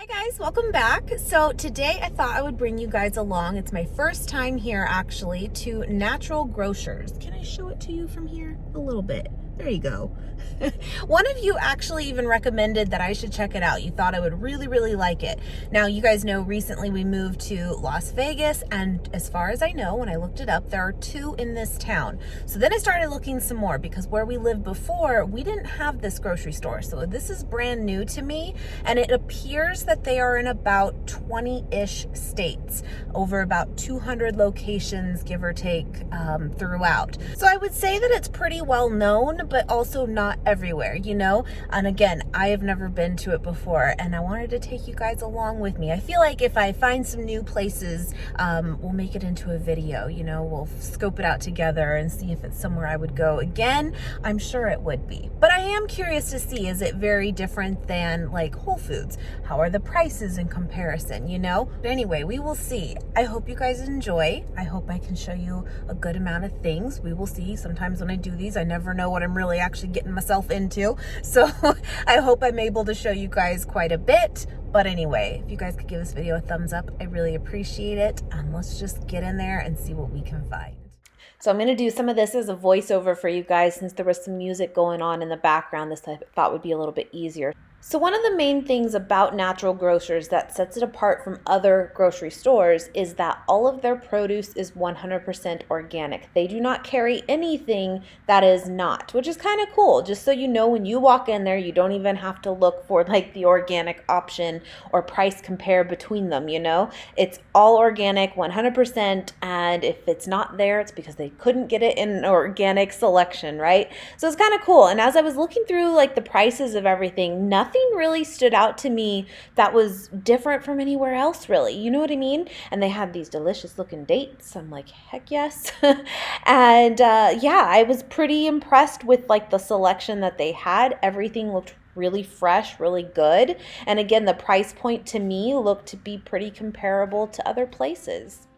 Hi guys, welcome back. So today I thought I would bring you guys along. It's my first time here actually to Natural Grocers. Can I show it to you from here? A little bit. There you go. One of you actually even recommended that I should check it out. You thought I would really like it. Now, you guys know recently we moved to Las Vegas, and as far as I know, when I looked it up, there are two in this town. So then I started looking some more because where we lived before, we didn't have this grocery store. So this is brand new to me, and it appears that they are in about 20-ish states, over about 200 locations, give or take, throughout. So I would say that it's pretty well known, but also not everywhere, you know? And again, I have never been to it before, and I wanted to take you guys along with me. I feel like if I find some new places, we'll make it into a video, you know? We'll scope it out together and see if it's somewhere I would go again. I'm sure it would be. But I am curious to see, is it very different than like Whole Foods? How are the prices in comparison, you know? But anyway, we will see. I hope you guys enjoy. I hope I can show you a good amount of things. We will see. Sometimes when I do these, I never know what I'm really actually getting myself into. So I hope I'm able to show you guys quite a bit. But anyway, if you guys could give this video a thumbs up, I really appreciate it. And let's just get in there and see what we can find. So I'm going to do some of this as a voiceover for you guys since there was some music going on in the background. This I thought would be a little bit easier. So one of the main things about Natural Grocers that sets it apart from other grocery stores is that all of their produce is 100% organic. They do not carry anything that is not, which is kind of cool. Just so you know, when you walk in there, you don't even have to look for like the organic option or price compare between them, you know? It's all organic, 100%, and if it's not there, it's because they couldn't get it in an organic selection, right? So it's kind of cool. And as I was looking through like the prices of everything, nothing really stood out to me that was different from anywhere else, really. You know what I mean? And they had these delicious looking dates. I'm like, heck yes. And yeah, I was pretty impressed with like the selection that they had. Everything looked really fresh, really good. And again, the price point to me looked to be pretty comparable to other places.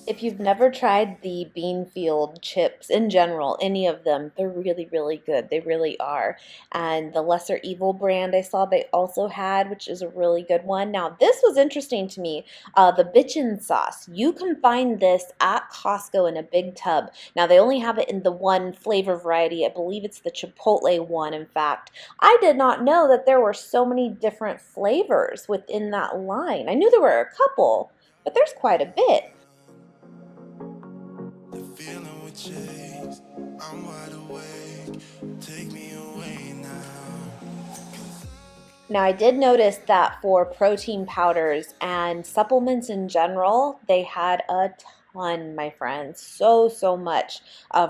If you've never tried the Beanfield chips in general, any of them, they're really good. They really are. And the Lesser Evil brand I saw they also had, which is a really good one. Now, this was interesting to me. The Bitchin' sauce. You can find this at Costco in a big tub. Now, they only have it in the one flavor variety. I believe it's the Chipotle one, in fact. I did not know that there were so many different flavors within that line. I knew there were a couple, but there's quite a bit. I'm wide awake. Take me away now. Now, I did notice that for protein powders and supplements in general, they had a ton, my friends. So much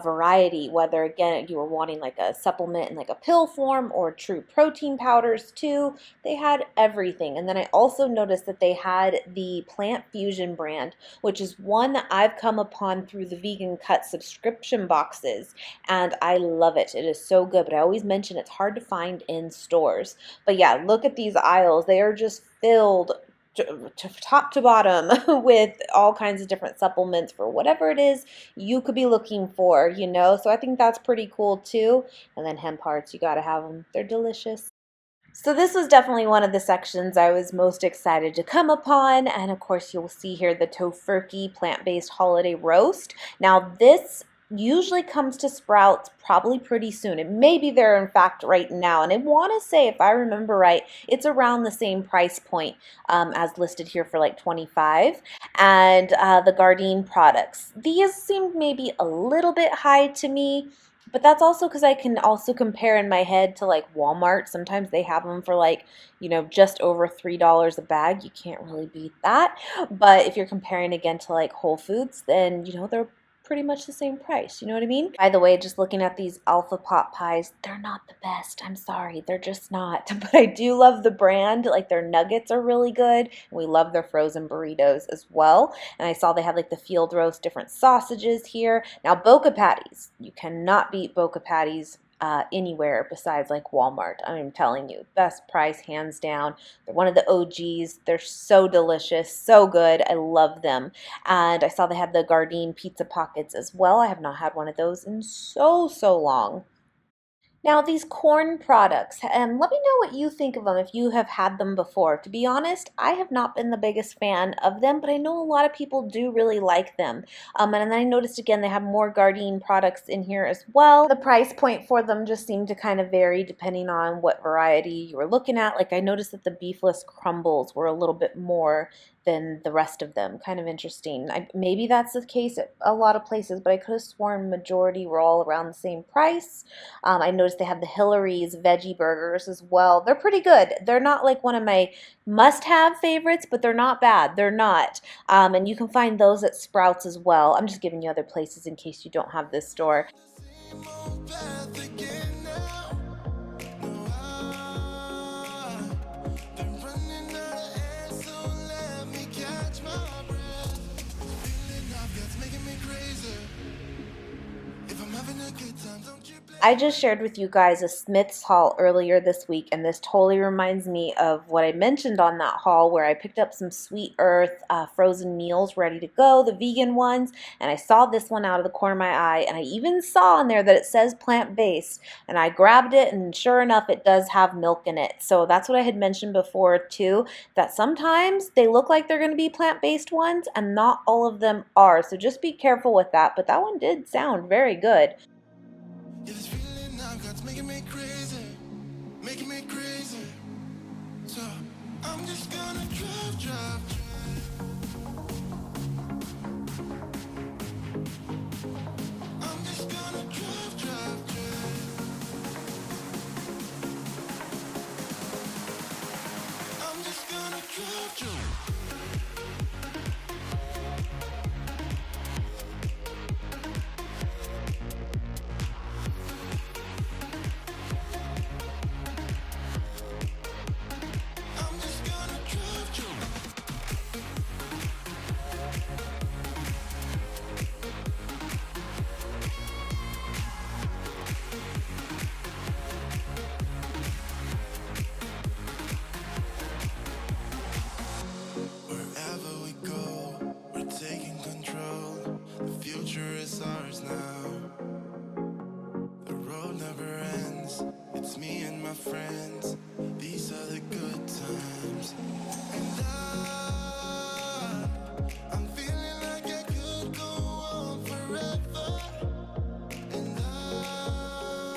variety, whether again you were wanting like a supplement in like a pill form or true protein powders too. They had everything. And then I also noticed that they had the Plant Fusion brand, which is one that I've come upon through the Vegan Cut subscription boxes, and I love it. It is so good, but I always mention it's hard to find in stores. But yeah, look at these aisles. They are just filled top to bottom with all kinds of different supplements for whatever it is you could be looking for, you know? So I think that's pretty cool too. And then hemp hearts, you got to have them. They're delicious. So this was definitely one of the sections I was most excited to come upon. And of course, you'll see here the tofurkey plant-based holiday roast. Now this usually comes to Sprouts probably pretty soon. It may be there, in fact, right now. And I want to say, if I remember right, it's around the same price point as listed here for like 25. And the Gardein products. These seemed maybe a little bit high to me. But that's also because I can also compare in my head to like Walmart. Sometimes they have them for like, you know, just over $3 a bag. You can't really beat that. But if you're comparing again to like Whole Foods, then, you know, they're pretty much the same price. You know what I mean? By the way, just looking at these Alpha Pot pies, they're not the best. I'm sorry. They're just not. But I do love the brand. Like their nuggets are really good. And we love their frozen burritos as well. And I saw they have like the field roast, different sausages here. Now, Boca Patties. You cannot beat Boca Patties anywhere besides like Walmart. I'm telling you, best price hands down. They're one of the OGs. They're so delicious, so good. I love them. And I saw they had the Gardein pizza pockets as well. I have not had one of those in so long. Now, these corn products, and let me know what you think of them if you have had them before. To be honest, I have not been the biggest fan of them, but I know a lot of people do really like them. And then I noticed again they have more Gardein products in here as well. The price point for them just seemed to kind of vary depending on what variety you were looking at. Like I noticed that the beefless crumbles were a little bit more than the rest of them. Kind of interesting. Maybe that's the case at a lot of places, but I could have sworn majority were all around the same price. I noticed they have the Hillary's veggie burgers as well. They're pretty good. They're not like one of my must-have favorites, but they're not bad. They're not. And you can find those at Sprouts as well. I'm just giving you other places in case you don't have this store. I just shared with you guys a Smith's haul earlier this week, and this totally reminds me of what I mentioned on that haul where I picked up some Sweet Earth frozen meals ready to go, the vegan ones, and I saw this one out of the corner of my eye, and I even saw in there that it says plant-based, and I grabbed it, and sure enough, it does have milk in it. So that's what I had mentioned before too, that sometimes they look like they're going to be plant-based ones, and not all of them are, so just be careful with that, but that one did sound very good. This feeling I've got's making me crazy, making me crazy. So I'm just gonna drive. I'm just gonna drive. I'm just gonna drive. Friends, these are the good times, and I'm feeling like I could go on forever, and I've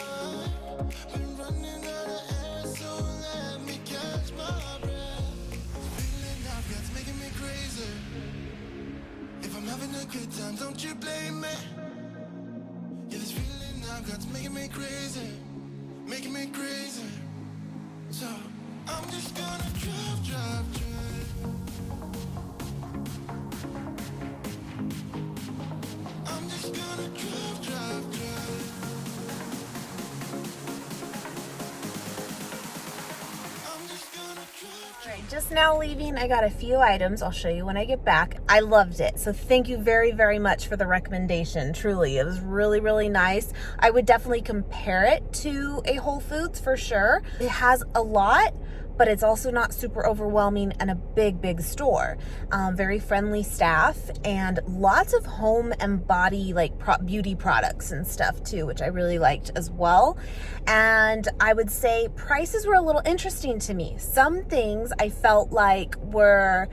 been running out of air, so let me catch my breath. The feeling I've got's making me crazy. If I'm having a good time, don't you blame me. Yeah, this feeling I've got's making me crazy. Making me crazy. So I'm just gonna drive. I'm just gonna drive. I'm just gonna drive. All right, just now leaving. I got a few items. I'll show you when I get back. I loved it. So thank you very much for the recommendation. Truly, it was really nice. I would definitely compare it to a Whole Foods for sure. It has a lot, but it's also not super overwhelming, and a big store. Very friendly staff, and lots of home and body like beauty products and stuff too, which I really liked as well. And I would say prices were a little interesting to me. Some things I felt like were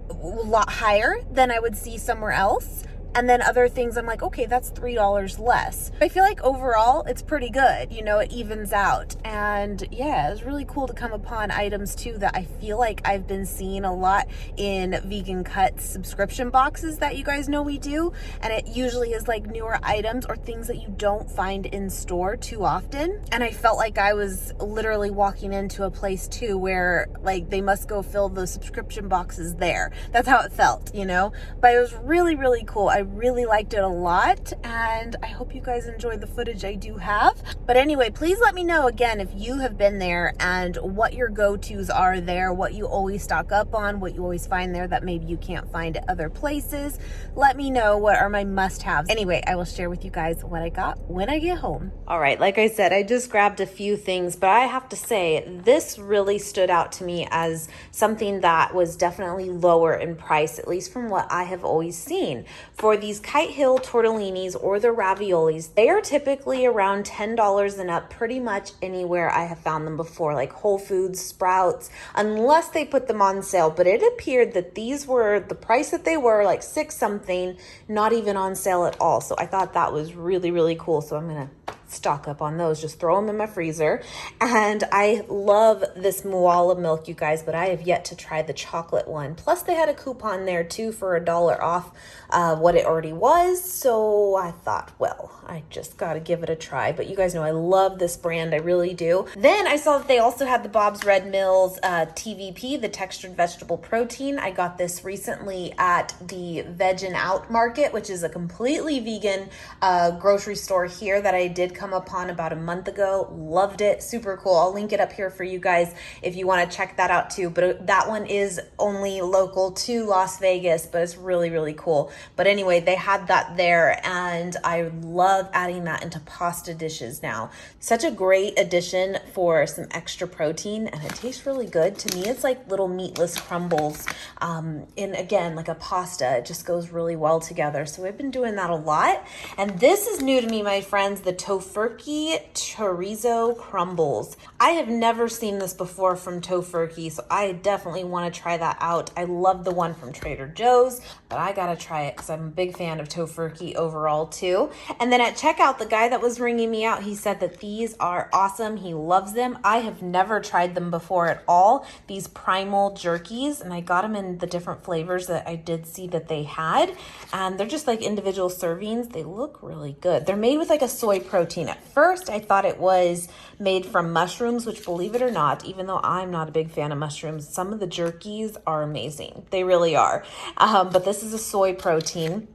a lot higher than I would see somewhere else. And then other things I'm like, okay, that's $3 less. I feel like overall it's pretty good, you know, it evens out. And yeah, it was really cool to come upon items too that I feel like I've been seeing a lot in Vegan Cuts subscription boxes that you guys know we do. And it usually is like newer items or things that you don't find in store too often. And I felt like I was literally walking into a place too where like they must go fill those subscription boxes there. That's how it felt, you know, but it was really cool. I really liked it a lot, and I hope you guys enjoy the footage I do have. But anyway, please let me know again if you have been there and what your go-tos are there, what you always stock up on, what you always find there that maybe you can't find at other places. Let me know what are my must-haves. Anyway, I will share with you guys what I got when I get home. All right, like I said, I just grabbed a few things, but I have to say this really stood out to me as something that was definitely lower in price, at least from what I have always seen. For these Kite Hill tortellinis or the raviolis, they are typically around $10 and up pretty much anywhere I have found them before, like Whole Foods, Sprouts, unless they put them on sale. But it appeared that these were the price that they were, like $6 something, not even on sale at all. So I thought that was really cool. So I'm gonna stock up on those, just throw them in my freezer. And I love this Moala milk, you guys, but I have yet to try the chocolate one. Plus they had a coupon there too for $1 off what it already was. So I thought, well, I just gotta give it a try. But you guys know I love this brand, I really do. Then I saw that they also had the Bob's Red Mills TVP, the textured vegetable protein. I got this recently at the Veggin' Out Market, which is a completely vegan grocery store here that I did come upon about a month ago. Loved it, super cool. I'll link it up here for you guys if you want to check that out too. But that one is only local to Las Vegas, but it's really cool. But anyway, they had that there, and I love adding that into pasta dishes now. Such a great addition for some extra protein, and it tastes really good. To me, it's like little meatless crumbles in, again, like a pasta. It just goes really well together. So I've been doing that a lot. And this is new to me, my friends, the Tofurky chorizo crumbles. I have never seen this before from Tofurky, so I definitely want to try that out. I love the one from Trader Joe's, but I gotta try it because I'm a big fan of Tofurky overall too. And then at checkout, the guy that was ringing me out, he said that these are awesome. He loves them. I have never tried them before at all. These primal jerkies, and I got them in the different flavors that I did see that they had, and they're just like individual servings. They look really good. They're made with like a soy protein. At first, I thought it was made from mushrooms, which, believe it or not, even though I'm not a big fan of mushrooms, some of the jerkies are amazing. They really are. But this is a soy protein.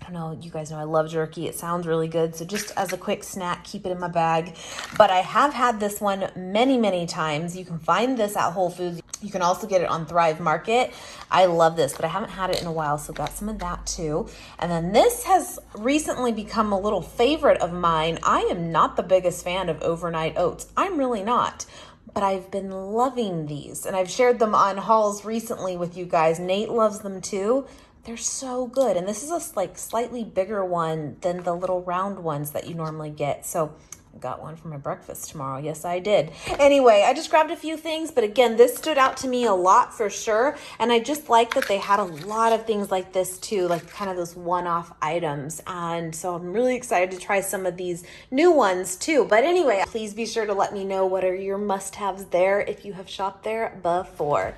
I don't know, you guys know I love jerky. It sounds really good. So just as a quick snack, keep it in my bag. But I have had this one many times. You can find this at Whole Foods. You can also get it on Thrive Market. I love this, but I haven't had it in a while, so got some of that too. And then this has recently become a little favorite of mine. I am not the biggest fan of overnight oats. I'm really not. But I've been loving these, and I've shared them on hauls recently with you guys. Nate loves them too. They're so good. And this is a like slightly bigger one than the little round ones that you normally get. So I got one for my breakfast tomorrow. Yes, I did. Anyway, I just grabbed a few things, but again, this stood out to me a lot for sure. And I just like that they had a lot of things like this too, like kind of those one-off items. And so I'm really excited to try some of these new ones too. But anyway, please be sure to let me know what are your must-haves there if you have shopped there before.